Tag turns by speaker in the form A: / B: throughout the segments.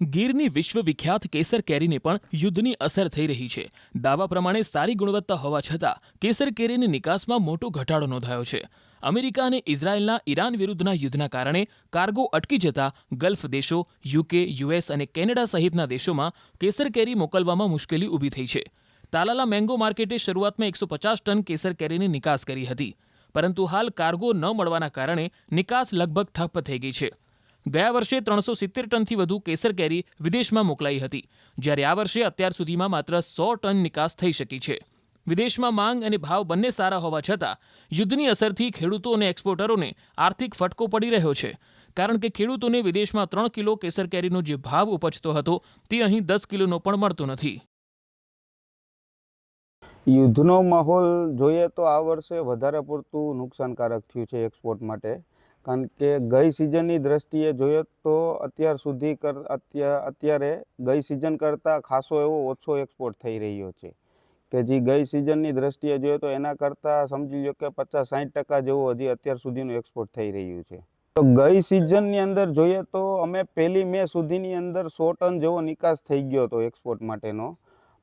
A: ગીરની વિશ્વવિખ્યાત કેસર કેરીને પણ યુદ્ધની અસર થઈ રહી છે। દાવા પ્રમાણે સારી ગુણવત્તા હોવા છતાં કેસર કેરીની નિકાસમાં મોટો ઘટાડો નોંધાયો છે। અમેરિકા અને ઇઝરાયેલના ઈરાન વિરુદ્ધના યુદ્ધના કારણે કાર્ગો અટકી જતા ગલ્ફ દેશો, યુકે, યુએસ અને કેનેડા સહિતના દેશોમાં કેસર કેરી મોકલવામાં મુશ્કેલી ઊભી થઈ છે। તાલાલા મેંગો માર્કેટે શરૂઆતમાં 150 ટન કેસર કેરીની નિકાસ કરી હતી, પરંતુ હાલ કાર્ગો ન મળવાના કારણે નિકાસ લગભગ ઠપ્પ થઈ ગઈ છે। ગયા વર્ષે 370 ટનથી વધુ કેસર કેરી વિદેશમાં મોકલાઈ હતી, જ્યારે આ વર્ષે અત્યાર સુધીમાં માત્ર 100 ટન નિકાસ થઈ શકી છે। વિદેશમાં માંગ અને ભાવ બંને સારા હોવા છતાં યુદ્ધની અસરથી ખેડૂતો અને એક્સપોર્ટરોને આર્થિક ફટકો પડી રહ્યો છે, કારણ કે ખેડૂતોને વિદેશમાં 3 કિલો કેસર કેરીનો જે ભાવ ઉપજતો હતો તે અહીં 10 કિલોનો પણ મળતો નથી।
B: યુદ્ધનો માહોલ જોઈએ તો આ વર્ષે વધારે પડતું નુકસાનકારક થયું છે એક્સપોર્ટ માટે, કારણ કે ગઈ સિઝનની દ્રષ્ટિએ જોઈએ તો અત્યારે ગઈ સિઝન કરતાં ખાસો એવો ઓછો એક્સપોર્ટ થઈ રહ્યો છે, કે જે ગઈ સિઝનની દ્રષ્ટિએ જોઈએ તો એના કરતાં સમજી લો કે 50-60% જેવું હજી અત્યાર સુધીનું એક્સપોર્ટ થઈ રહ્યું છે। તો ગઈ સિઝનની અંદર જોઈએ તો અમે 1 મે સુધીની અંદર 100 ટન જેવો નિકાસ થઈ ગયો હતો એક્સપોર્ટ માટેનો।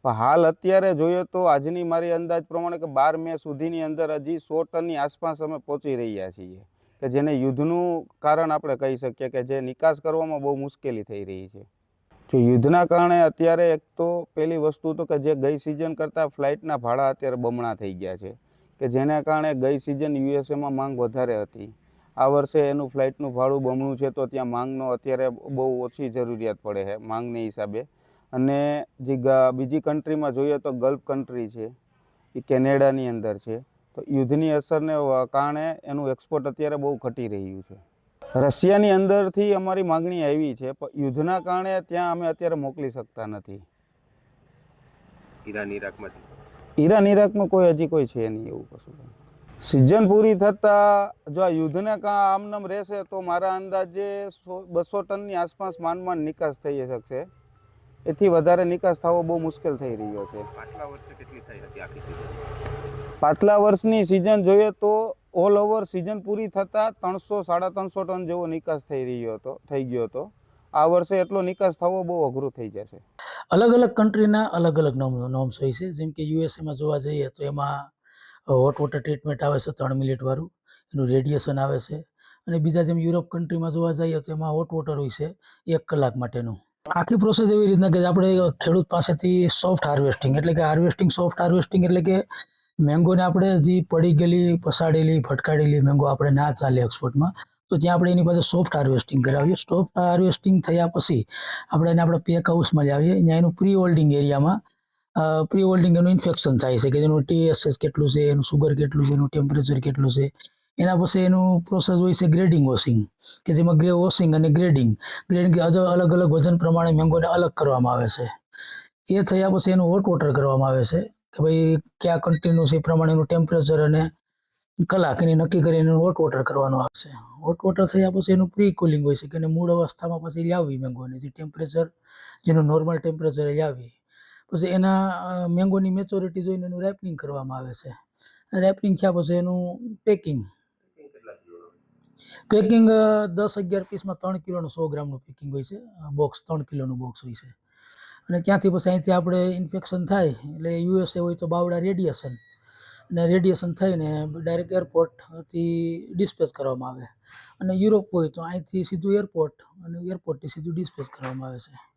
B: હાલ અત્યારે જોઈએ તો આજની મારી અંદાજ પ્રમાણે કે 12 મે સુધીની અંદર હજી 100 ટનની આસપાસ અમે પહોંચી રહ્યા છીએ, કે જેને યુદ્ધનું કારણ આપણે કહી શકીએ, કે જે નિકાસ કરવામાં બહુ મુશ્કેલી થઈ રહી છે। જો યુદ્ધના કારણે અત્યારે એક તો પહેલી વસ્તુ તો કે જે ગઈ સિઝન કરતાં ફ્લાઇટના ભાડા અત્યારે બમણા થઈ ગયા છે, કે જેના કારણે ગઈ સિઝન યુએસએમાં માંગ વધારે હતી, આ વર્ષે એનું ફ્લાઇટનું ભાડું બમણું છે, તો ત્યાં માંગનો અત્યારે બહુ ઓછી જરૂરિયાત પડે છે માંગની હિસાબે। અને જે બીજી કન્ટ્રીમાં જોઈએ તો ગલ્ફ કન્ટ્રી છે, એ કેનેડાની અંદર છે, તો યુદ્ધની અસરને કારણે એનું એક્સપોર્ટ અત્યારે બહુ ઘટી રહ્યું છે। રશિયાની અંદરથી અમારી માગણી આવી છે, પણ યુદ્ધના કારણે ત્યાં અમે અત્યારે મોકલી શકતા નથી। ઈરાન ઈરાકમાં હજી કોઈ છે નહીં એવું કશું। સિઝન પૂરી થતાં જો આ યુદ્ધના આમનામ રહેશે તો મારા અંદાજે 200 ટનની આસપાસ માંડ નિકાસ થઈ શકશે, એથી વધારે નિકાસ થવો બહુ મુશ્કેલ થઈ રહ્યો છે। પાછલા વર્ષની સિઝન જોઈએ તો ઓલ ઓવર સિઝન પૂરી થતાં 300-350 ટન જેવો નિકાસ થઈ ગયો હતો। આ વર્ષે એટલો નિકાસ થવો બહુ અઘરું થઈ જશે।
C: અલગ અલગ કન્ટ્રીના અલગ અલગ નોર્મ્સ હોય છે। જેમ કે યુએસએમાં જોવા જઈએ તો એમાં હોટ વોટર ટ્રીટમેન્ટ આવે છે 3 મિનિટ વાળું, એનું રેડિયેશન આવે છે। અને બીજા જેમ યુરોપ કન્ટ્રીમાં જોવા જઈએ તો એમાં હોટ વોટર હોય છે 1 કલાક માટેનું। આખી પ્રોસેસ એવી રીતના કે આપણે ખેડૂત પાસેથી સોફ્ટ હાર્વેસ્ટિંગ એટલે કે સોફ્ટ હાર્વેસ્ટિંગ એટલે કે મેંગોને આપણે જે પડી ગયેલી, પસાડેલી, ફટકાડેલી મેંગો આપણે ના ચાલે એક્સપોર્ટમાં, તો ત્યાં આપણે એની પાસે સોફ્ટ હાર્વેસ્ટિંગ કરાવીએ। સોફ્ટ હાર્વેસ્ટિંગ થયા પછી આપણે પેક હાઉસમાં લાવીએ, ત્યાં એનું પ્રી હોલ્ડિંગ એરિયામાં પ્રી હોલ્ડિંગ એનું ઇન્ફેક્શન થાય છે, કે જેનું ટીએસએસ કેટલું છે, એનું સુગર કેટલું છે, એનું ટેમ્પરેચર કેટલું છે। એના પછી એનું પ્રોસેસ હોય છે ગ્રેડિંગ વોશિંગ, કે જેમાં વોશિંગ અને ગ્રેડિંગ અલગ અલગ વજન પ્રમાણે મેંગોને અલગ કરવામાં આવે છે। એ થયા પછી એનું હોટ વોટર કરવામાં આવે છે, કે ભાઈ કયા કન્ટ્રીનું છે એ પ્રમાણે એનું ટેમ્પરેચર અને કલાક એને નક્કી કરીને હોટ વોટર કરવાનું આવશે। હોટ વોટર થયા પછી એનું પ્રી કુલિંગ હોય છે, કે એને મૂળ અવસ્થામાં પછી લાવવી મેંગોને, જે ટેમ્પરેચર જેનું નોર્મલ ટેમ્પરેચર લાવવી। પછી એના મેંગોની મેચ્યોરિટી જોઈને એનું રેપનિંગ કરવામાં આવે છે। રેપનિંગ થયા પછી એનું પેકિંગ 10-11 પીસમાં 3 કિલોનું 100 ગ્રામનું પેકિંગ હોય છે, બોક્સ 3 કિલોનું બોક્સ હોય છે। અને ત્યાંથી પછી અહીંથી આપણે ઇન્ફેક્શન થાય એટલે યુએસએ હોય તો બાવડા રેડિયેશન, અને રેડિયેશન થઈને ડાયરેક્ટ એરપોર્ટથી ડિસ્પેચ કરવામાં આવે, અને યુરોપ હોય તો અહીંથી સીધું એરપોર્ટ અને એરપોર્ટથી સીધું ડિસ્પેચ કરવામાં આવે છે।